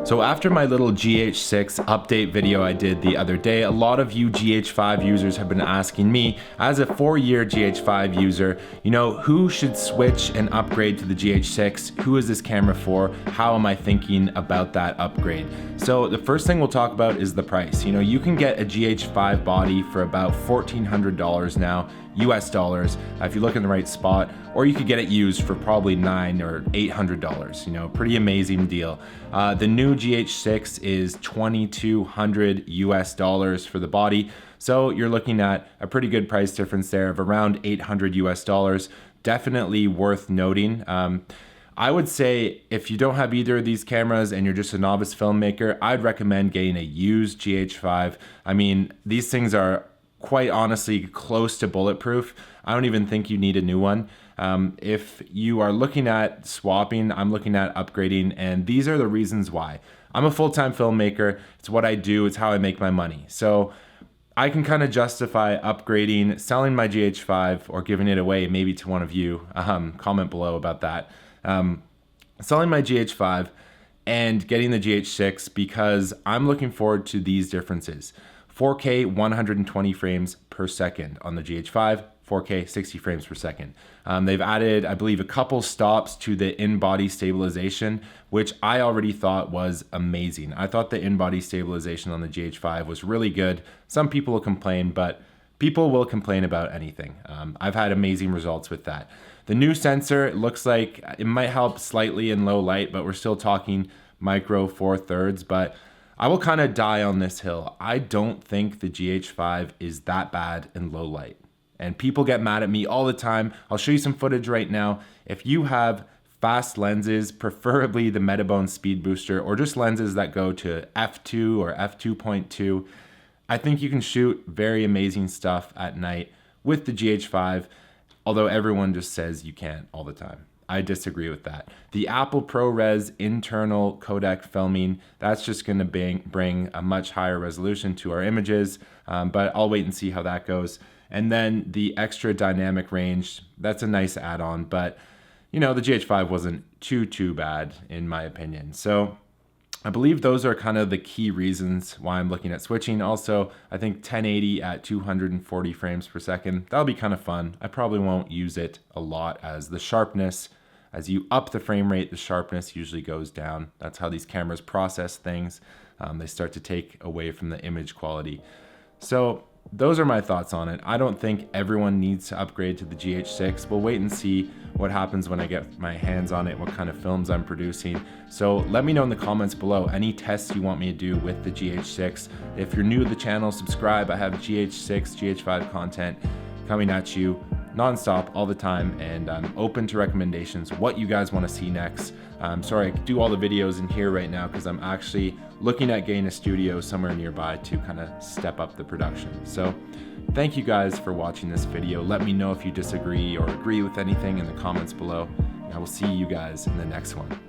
So after my little GH6 update video I did the other day, a lot of you GH5 users have been asking me, as a 4-year GH5 user, you know, who should switch and upgrade to the GH6? Who is this camera for? How am I thinking about that upgrade? So the first thing we'll talk about is the price. You know, you can get a GH5 body for about $1,400 now, US dollars, if you look in the right spot, or you could get it used for probably $900 or $800, you know, pretty amazing deal. The new GH6 is $2,200 US dollars for the body. So you're looking at a pretty good price difference there of around $800 US dollars. Definitely worth noting. I would say if you don't have either of these cameras and you're just a novice filmmaker, I'd recommend getting a used GH5. I mean, these things are quite honestly close to bulletproof. I don't even think you need a new one. If you are looking at swapping, I'm looking at upgrading, and these are the reasons why. I'm a full-time filmmaker. It's what I do. It's how I make my money. So I can kind of justify upgrading, selling my GH5 or giving it away maybe to one of you. Comment below about that. Selling my GH5 and getting the GH6 because I'm looking forward to these differences. 4K 120 frames per second on the GH5, 4K 60 frames per second. They've added, I believe, a couple stops to the in-body stabilization, which I already thought was amazing. I thought the in-body stabilization on the GH5 was really good. Some people will complain, but people will complain about anything. I've had amazing results with that. The new sensor, it looks like it might help slightly in low light, but we're still talking micro 4/3, but I will kind of die on this hill. I don't think the GH5 is that bad in low light. And people get mad at me all the time. I'll show you some footage right now. If you have fast lenses, preferably the Metabone Speed Booster, or just lenses that go to f2 or f2.2, I think you can shoot very amazing stuff at night with the GH5, although everyone just says you can't all the time. I disagree with that. The Apple ProRes internal codec filming, that's just gonna bring a much higher resolution to our images, but I'll wait and see how that goes. And then the extra dynamic range, that's a nice add-on, but you know, the GH5 wasn't too bad in my opinion. So I believe those are kind of the key reasons why I'm looking at switching. Also, I think 1080 at 240 frames per second, that'll be kind of fun. I probably won't use it a lot as the sharpness, as you up the frame rate, the sharpness usually goes down. That's how these cameras process things. They start to take away from the image quality. So those are my thoughts on it. I don't think everyone needs to upgrade to the GH6. We'll wait and see what happens when I get my hands on it, what kind of films I'm producing. So let me know in the comments below any tests you want me to do with the GH6. If you're new to the channel, subscribe. I have GH6, GH5 content coming at you non-stop all the time, and I'm open to recommendations, what you guys want to see next. Sorry I can do all the videos in here right now because I'm actually looking at getting a studio somewhere nearby to kind of step up the production. So thank you guys for watching this video. Let me know if you disagree or agree with anything in the comments below, and I will see you guys in the next one.